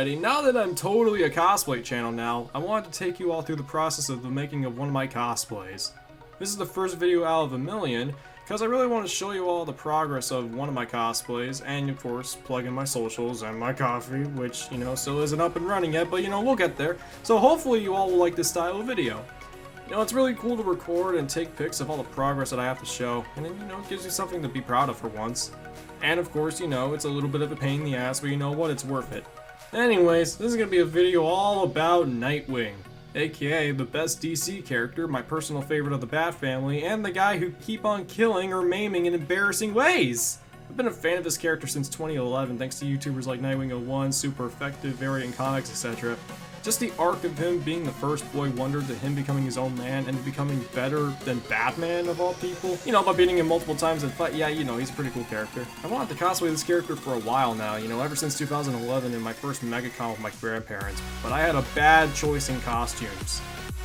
Alrighty, now that I'm totally a cosplay channel now, I wanted to take you all through the process of the making of one of my cosplays. This is the first video out of a million, because I really want to show you all the progress of one of my cosplays, and of course, plug in my socials and my coffee, which, you know, still isn't up and running yet, but you know, we'll get there. So hopefully you all will like this style of video. You know, it's really cool to record and take pics of all the progress that I have to show, and then, you know, it gives you something to be proud of for once. And of course, you know, it's a little bit of a pain in the ass, but you know what, it's worth it. Anyways, this is going to be a video all about Nightwing, aka the best DC character, my personal favorite of the Bat family, and the guy who keep on killing or maiming in embarrassing ways. I've been a fan of this character since 2011 thanks to YouTubers like Nightwing01, Super Effective, Variant Comics, etc. Just the arc of him being the first boy wonder to him becoming his own man and becoming better than Batman of all people. You know, by beating him multiple times in fight, yeah, you know, he's a pretty cool character. I wanted to cosplay this character for a while now, you know, ever since 2011 in my first MegaCon with my grandparents, but I had a bad choice in costumes.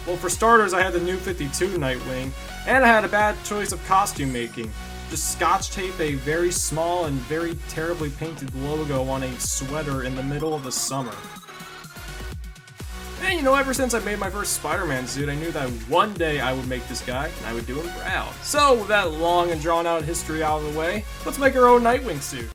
Well, for starters, I had the New 52 Nightwing, and I had a bad choice of costume making. Just scotch tape a very small and very terribly painted logo on a sweater in the middle of the summer. And you know, ever since I made my first Spider-Man suit, I knew that one day I would make this guy, and I would do him proud. So, with that long and drawn-out history out of the way, let's make our own Nightwing suit.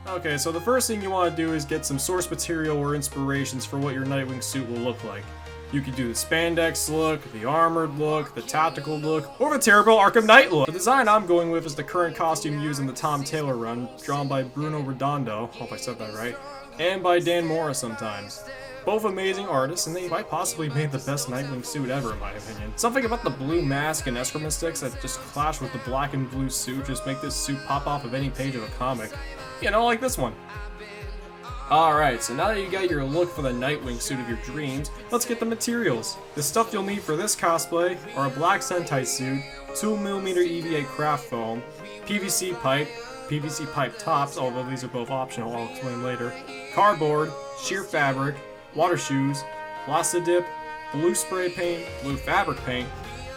Okay, so the first thing you want to do is get some source material or inspirations for what your Nightwing suit will look like. You could do the spandex look, the armored look, the tactical look, or the terrible Arkham Knight look. The design I'm going with is the current costume used in the Tom Taylor run, drawn by Bruno Redondo, hope I said that right, and by Dan Mora sometimes. Both amazing artists, and they quite possibly made the best Nightwing suit ever in my opinion. Something about the blue mask and excrement sticks that just clash with the black and blue suit just make this suit pop off of any page of a comic. You know, like this one. Alright, so now that you got your look for the Nightwing suit of your dreams, let's get the materials. The stuff you'll need for this cosplay are a black Sentai suit, 2mm EVA craft foam, PVC pipe tops, although these are both optional, I'll explain later, cardboard, sheer fabric, water shoes, Plastidip, blue spray paint, blue fabric paint,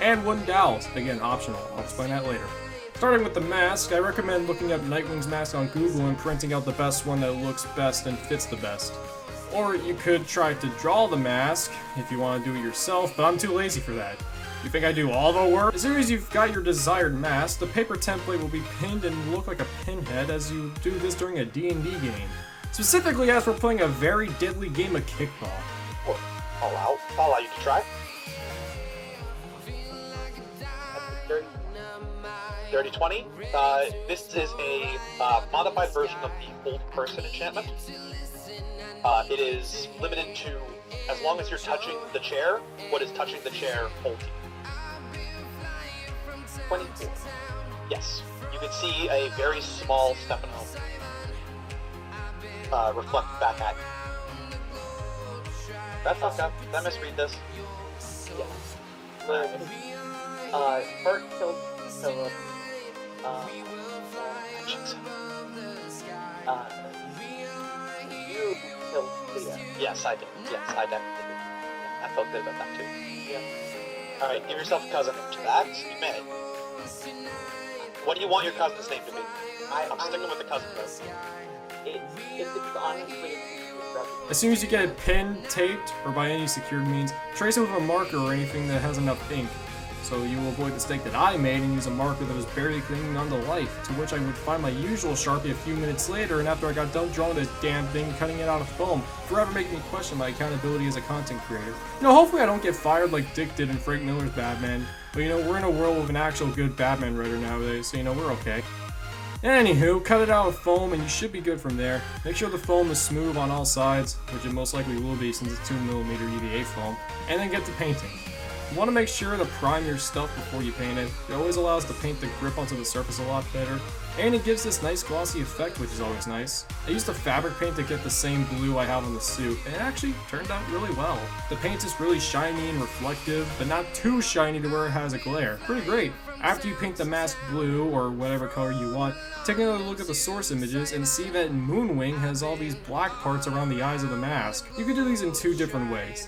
and wooden dowels, again optional, I'll explain that later. Starting with the mask, I recommend looking up Nightwing's mask on Google and printing out the best one that looks best and fits the best. Or you could try to draw the mask if you want to do it yourself, but I'm too lazy for that. You think I do all the work? As soon as you've got your desired mask, the paper template will be pinned and look like a pinhead as you do this during a D&D game. Specifically as we're playing a very deadly game of kickball. I'll allow you to try. Dirty 20. This is a modified version of the Old Person enchantment. It is limited to, as long as you're touching the chair, what is touching the chair holds you. 24. Yes. You can see a very small Stefano reflect back at you. That's fucked up. Did I misread this? Yeah. Bert killed Philip. You killed Leah. Yes, I did. Yes, I definitely did. Yeah, I felt good about that too. Yeah. Alright, give yourself a cousin. That you may. What do you want your cousin's name to be? I'm sticking with the cousin though. It's honestly. As soon as you get it pinned, taped, or by any secured means, trace it with a marker or anything that has enough ink. So you will avoid the mistake that I made and use a marker that was barely clinging onto life, to which I would find my usual Sharpie a few minutes later, and after I got done drawing this damn thing, cutting it out of foam, forever making me question my accountability as a content creator. You know, hopefully I don't get fired like Dick did in Frank Miller's Batman, but you know, we're in a world with an actual good Batman writer nowadays, so you know, we're okay. Anywho, cut it out with foam and you should be good from there. Make sure the foam is smooth on all sides, which it most likely will be since it's 2mm EVA foam, and then get to painting. You want to make sure to prime your stuff before you paint it. It always allows the paint to grip onto the surface a lot better, and it gives this nice glossy effect, which is always nice. I used a fabric paint to get the same blue I have on the suit, and it actually turned out really well. The paint is really shiny and reflective, but not too shiny to where it has a glare. Pretty great. After you paint the mask blue, or whatever color you want, take another look at the source images and see that Moonwing has all these black parts around the eyes of the mask. You can do these in two different ways.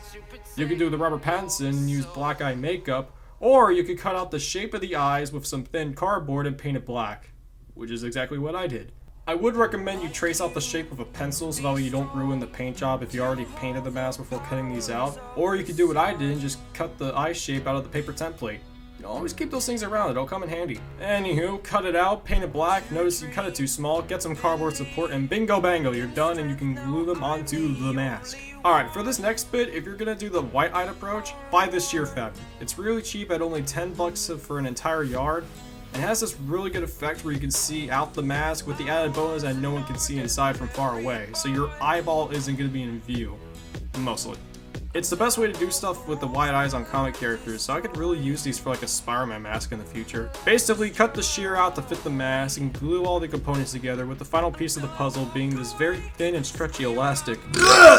You could do the Robert Pattinson and use black eye makeup, or you could cut out the shape of the eyes with some thin cardboard and paint it black. which is exactly what I did. I would recommend you trace out the shape with a pencil so that way you don't ruin the paint job if you already painted the mask before cutting these out. Or you could do what I did and just cut the eye shape out of the paper template. You know, always keep those things around, it'll come in handy. Anywho, cut it out, paint it black, notice you cut it too small, get some cardboard support, and bingo bango, you're done and you can glue them onto the mask. Alright, for this next bit, if you're gonna do the white-eyed approach, buy this sheer fabric. It's really cheap at only 10 bucks for an entire yard. It has this really good effect where you can see out the mask with the added bonus that no one can see inside from far away, so your eyeball isn't going to be in view, mostly. It's the best way to do stuff with the white eyes on comic characters, so I could really use these for like a Spider-Man mask in the future. Basically, cut the sheer out to fit the mask and glue all the components together, with the final piece of the puzzle being this very thin and stretchy elastic.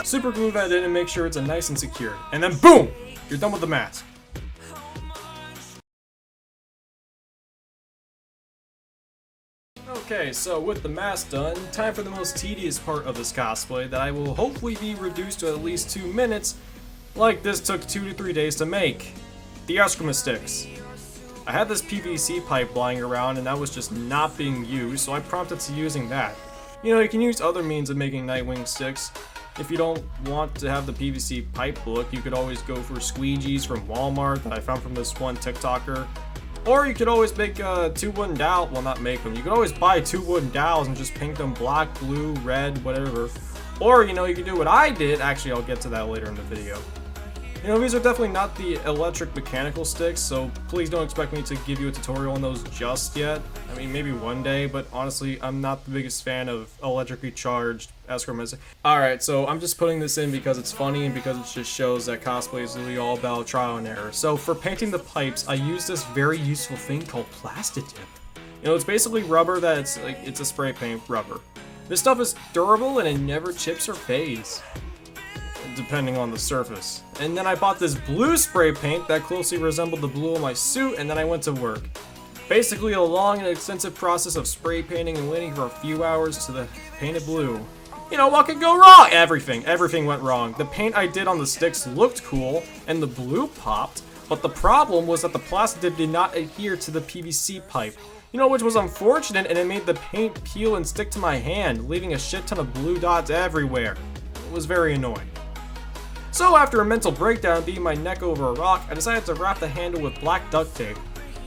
Super glue that in and make sure it's nice and secure. And then boom! You're done with the mask. Okay, so with the mask done, time for the most tedious part of this cosplay that I will hopefully be reduced to at least 2 minutes, like this took 2 to 3 days to make. The Eclipse sticks. I had this PVC pipe lying around and that was just not being used, so I prompted to using that. You know, you can use other means of making Nightwing sticks. If you don't want to have the PVC pipe look, you could always go for squeegees from Walmart that I found from this one TikToker. Or you could always make 2 wooden dowels, well not make them, you could always buy 2 wooden dowels and just paint them black, blue, red, whatever. Or, you know, you could do what I did, actually I'll get to that later in the video. You know, these are definitely not the electric mechanical sticks, so please don't expect me to give you a tutorial on those just yet. I mean, maybe one day, but honestly, I'm not the biggest fan of electrically charged escrow. Alright, so I'm just putting this in because it's funny and because it just shows that cosplay is really all about trial and error. So for painting the pipes, I use this very useful thing called Plastitip. You know, it's basically rubber that's like, it's a spray paint rubber. This stuff is durable and it never chips or fades, depending on the surface. And then I bought this blue spray paint that closely resembled the blue on my suit, and then I went to work. Basically a long and extensive process of spray painting and waiting for a few hours to the painted blue. You know, what could go wrong? Everything went wrong. The paint I did on the sticks looked cool, and the blue popped, but the problem was that the plastic did not adhere to the PVC pipe. You know, which was unfortunate, and it made the paint peel and stick to my hand, leaving a shit ton of blue dots everywhere. It was very annoying. So after a mental breakdown beating my neck over a rock, I decided to wrap the handle with black duct tape.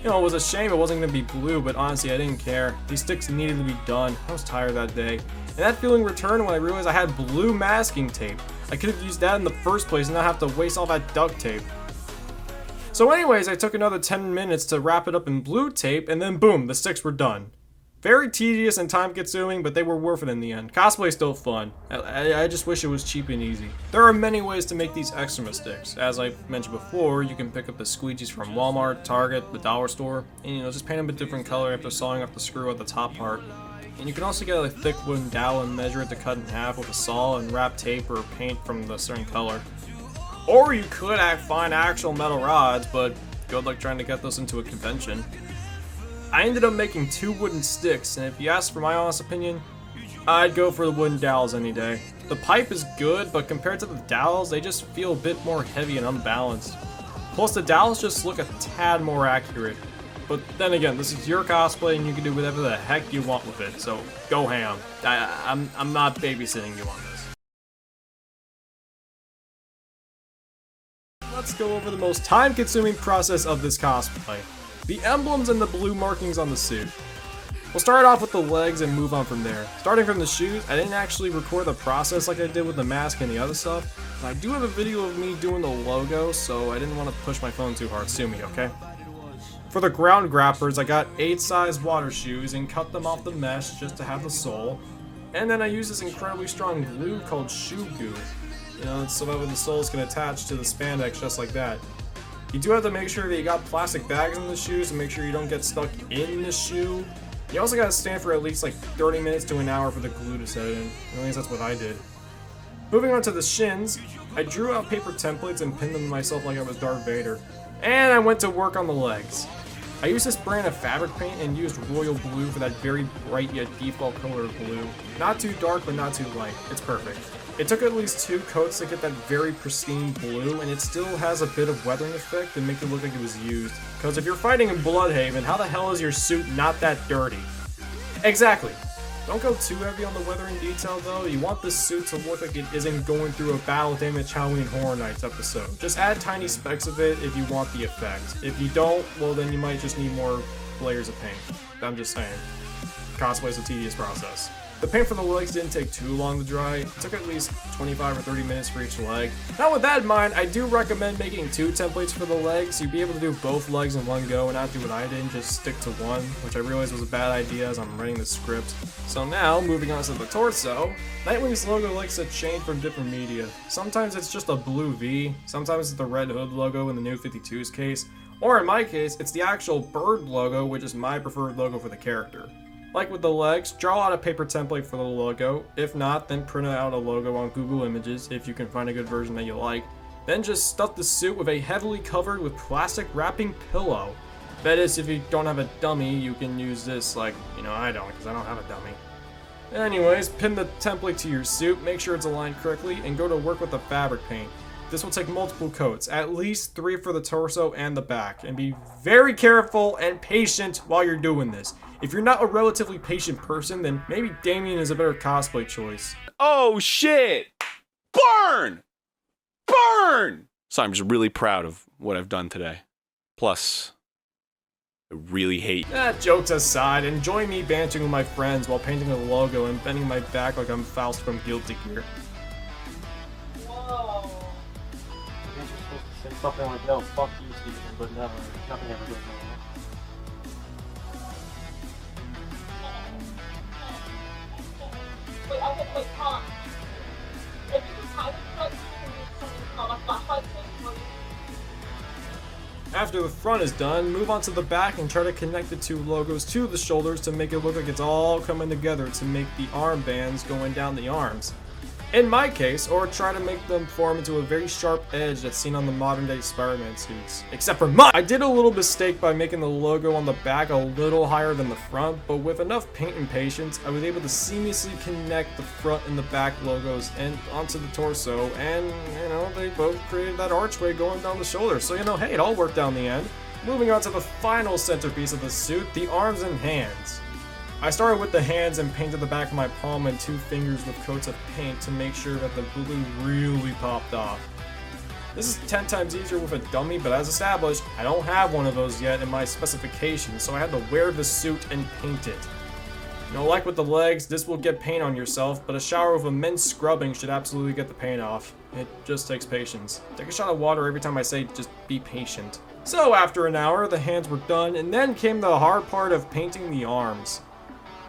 You know, it was a shame it wasn't going to be blue, but honestly I didn't care. These sticks needed to be done. I was tired that day. And that feeling returned when I realized I had blue masking tape. I could have used that in the first place and not have to waste all that duct tape. So anyways, I took another 10 minutes to wrap it up in blue tape, and then boom, the sticks were done. Very tedious and time consuming, but they were worth it in the end. Cosplay is still fun. I just wish it was cheap and easy. There are many ways to make these eczema sticks. As I mentioned before, you can pick up the squeegees from Walmart, Target, the dollar store, and you know, just paint them a different color after sawing off the screw at the top part. And you can also get a thick wooden dowel and measure it to cut in half with a saw and wrap tape or paint from the certain color. Or you could find actual metal rods, but good luck trying to get those into a convention. I ended up making 2 wooden sticks, and if you ask for my honest opinion, I'd go for the wooden dowels any day. The pipe is good, but compared to the dowels, they just feel a bit more heavy and unbalanced. Plus, the dowels just look a tad more accurate. But then again, this is your cosplay, and you can do whatever the heck you want with it, so go ham. I'm not babysitting you on this. Let's go over the most time-consuming process of this cosplay. The emblems and the blue markings on the suit. We'll start off with the legs and move on from there. Starting from the shoes, I didn't actually record the process like I did with the mask and the other stuff, but I do have a video of me doing the logo, so I didn't want to push my phone too hard. Sue me, okay? For the ground grappers, I got 8 size water shoes and cut them off the mesh just to have the sole. And then I used this incredibly strong glue called shoe goo. You know, so that the soles can attach to the spandex just like that. You do have to make sure that you got plastic bags in the shoes and make sure you don't get stuck in the shoe. You also gotta stand for at least like 30 minutes to an hour for the glue to set in. At least that's what I did. Moving on to the shins, I drew out paper templates and pinned them to myself like I was Darth Vader. And I went to work on the legs. I used this brand of fabric paint and used royal blue for that very bright yet default color of blue. Not too dark but not too light. It's perfect. It took at least 2 coats to get that very pristine blue, and it still has a bit of weathering effect to make it look like it was used. Because if you're fighting in Bloodhaven, how the hell is your suit not that dirty? Exactly. Don't go too heavy on the weathering detail though. You want this suit to look like it isn't going through a battle damaged Halloween Horror Nights episode. Just add tiny specks of it if you want the effect. If you don't, well then you might just need more layers of paint. I'm just saying. Cosplay is a tedious process. The paint for the legs didn't take too long to dry. It took at least 25 or 30 minutes for each leg. Now with that in mind, I do recommend making 2 templates for the legs. You'd be able to do both legs in one go and not do what I did and just stick to one, which I realized was a bad idea as I'm writing the script. So now, moving on to the torso, Nightwing's logo likes to change from different media. Sometimes it's just a blue V, sometimes it's the red hood logo in the New 52's case, or in my case, it's the actual bird logo, which is my preferred logo for the character. Like with the legs, draw out a paper template for the logo. If not, then print out a logo on Google Images if you can find a good version that you like. Then just stuff the suit with a heavily covered with plastic wrapping pillow. That is, if you don't have a dummy, you can use this like, I don't, because I don't have a dummy. Anyways, pin the template to your suit, make sure it's aligned correctly, and go to work with the fabric paint. This will take multiple coats, at least 3 for the torso and the back, and be very careful and patient while you're doing this. If you're not a relatively patient person, then maybe Damien is a better cosplay choice. Oh shit! Burn! Burn! So I'm just really proud of what I've done today. Plus, I really hate... Jokes aside, enjoy me bantering with my friends while painting the logo and bending my back like I'm Faust from Guilty Gear. Whoa! I guess you're supposed to say something like, no, fuck you, Steven, but never, nothing ever goes wrong. Wait, okay, wait, hold on. If you can tie this up, you can use something called a flashlight thing. After the front is done, move on to the back and try to connect the 2 logos to the shoulders to make it look like it's all coming together to make the armbands going down the arms. In my case, or try to make them form into a very sharp edge that's seen on the modern day Spider-Man suits. Except for mine! I did a little mistake by making the logo on the back a little higher than the front, but with enough paint and patience, I was able to seamlessly connect the front and the back logos and onto the torso, and, they both created that archway going down the shoulder, so hey, it all worked out in the end. Moving on to the final centerpiece of the suit, the arms and hands. I started with the hands and painted the back of my palm and 2 fingers with coats of paint to make sure that the blue really popped off. This is 10 times easier with a dummy, but as established, I don't have one of those yet in my specifications, so I had to wear the suit and paint it. Like with the legs, this will get paint on yourself, but a shower of immense scrubbing should absolutely get the paint off. It just takes patience. Take a shot of water every time I say just be patient. So after an hour, the hands were done, and then came the hard part of painting the arms.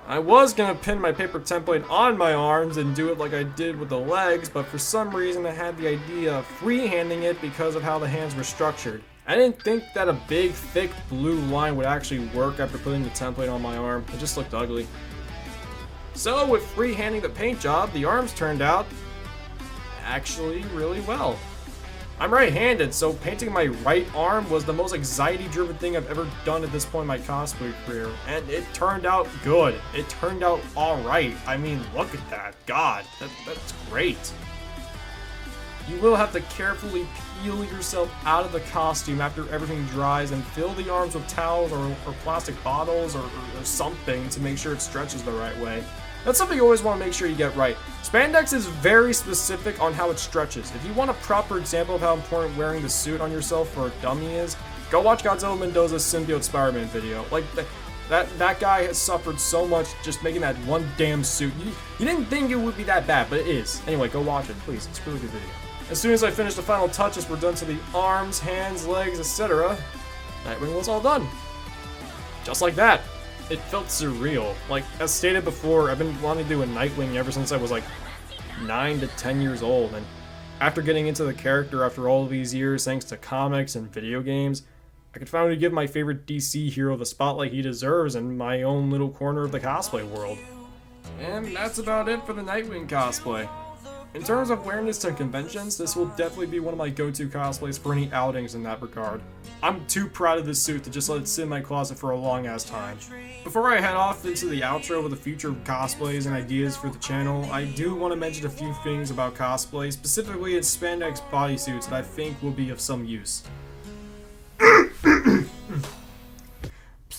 I was gonna pin my paper template on my arms and do it like I did with the legs, but for some reason I had the idea of freehanding it because of how the hands were structured. I didn't think that a big, thick blue line would actually work after putting the template on my arm. It just looked ugly. So with freehanding the paint job, the arms turned out actually really well. I'm right-handed, so painting my right arm was the most anxiety-driven thing I've ever done at this point in my cosplay career, and it turned out good. It turned out alright. I mean, look at that. God, that's great. You will have to carefully peel yourself out of the costume after everything dries and fill the arms with towels or plastic bottles or something to make sure it stretches the right way. That's something you always want to make sure you get right. Spandex is very specific on how it stretches. If you want a proper example of how important wearing the suit on yourself for a dummy is, go watch Godzilla Mendoza's Symbiote Spider-Man video. Like, that guy has suffered so much just making that one damn suit. You didn't think it would be that bad, but it is. Anyway, go watch it, please. It's a really good video. As soon as I finished the final touches were done to the arms, hands, legs, etc., Nightwing was all done. Just like that. It felt surreal. Like, as stated before, I've been wanting to do a Nightwing ever since I was like 9 to 10 years old, and after getting into the character after all of these years thanks to comics and video games, I could finally give my favorite DC hero the spotlight he deserves in my own little corner of the cosplay world. And that's about it for the Nightwing cosplay. In terms of awareness to conventions, this will definitely be one of my go-to cosplays for any outings in that regard. I'm too proud of this suit to just let it sit in my closet for a long ass time. Before I head off into the outro with the future cosplays and ideas for the channel, I do want to mention a few things about cosplay, specifically its spandex bodysuits that I think will be of some use.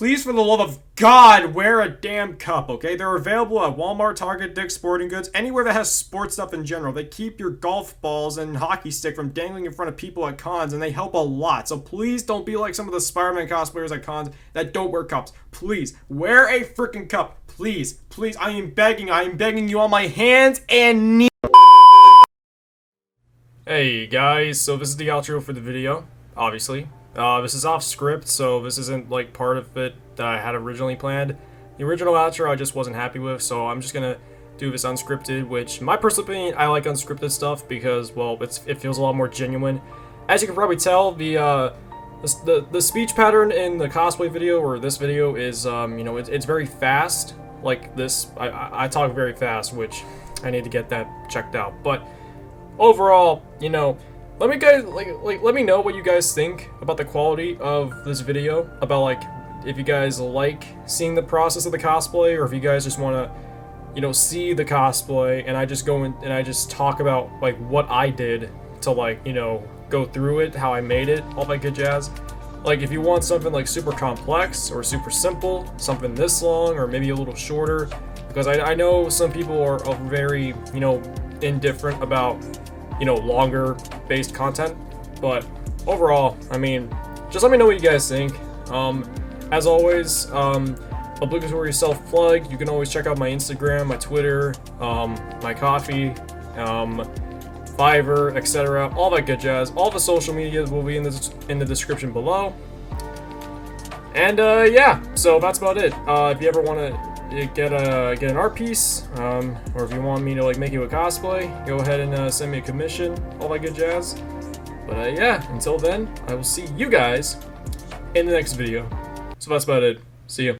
please, for the love of God, wear a damn cup, okay? They're available at Walmart, Target, Dick's Sporting Goods, anywhere that has sports stuff in general. They keep your golf balls and hockey stick from dangling in front of people at cons, and they help a lot. So please don't be like some of the Spider-Man cosplayers at cons that don't wear cups. Please, wear a freaking cup. Please, please, I am begging you on my hands and knees. Hey guys, so this is the outro for the video, obviously. This is off script, so this isn't like part of it that I had originally planned. The original outro I just wasn't happy with, so I'm just gonna do this unscripted, which, in my personal opinion, I like unscripted stuff because, well, it feels a lot more genuine. As you can probably tell, the speech pattern in the cosplay video, or this video, is, you know, it's very fast. Like this, I talk very fast, which I need to get that checked out. But overall, you know, let me know what you guys think about the quality of this video, about like if you guys like seeing the process of the cosplay, or if you guys just want to, you know, see the cosplay and I just go in and I just talk about like what I did to, like, you know, go through it, how I made it, all that good jazz. Like, if you want something like super complex or super simple, something this long or maybe a little shorter, because I know some people are very, you know, indifferent about, you know, longer based content. But overall, I mean, just let me know what you guys think. As always, obligatory self-plug, you can always check out my Instagram, my Twitter, my Coffee, Fiverr, etc., all that good jazz. All the social media will be in the description below. And yeah, so that's about it. If you ever want to get an art piece, or if you want me to like make you a cosplay, go ahead and send me a commission, all that good jazz. But yeah, until then, I will see you guys in the next video. So that's about it. See ya.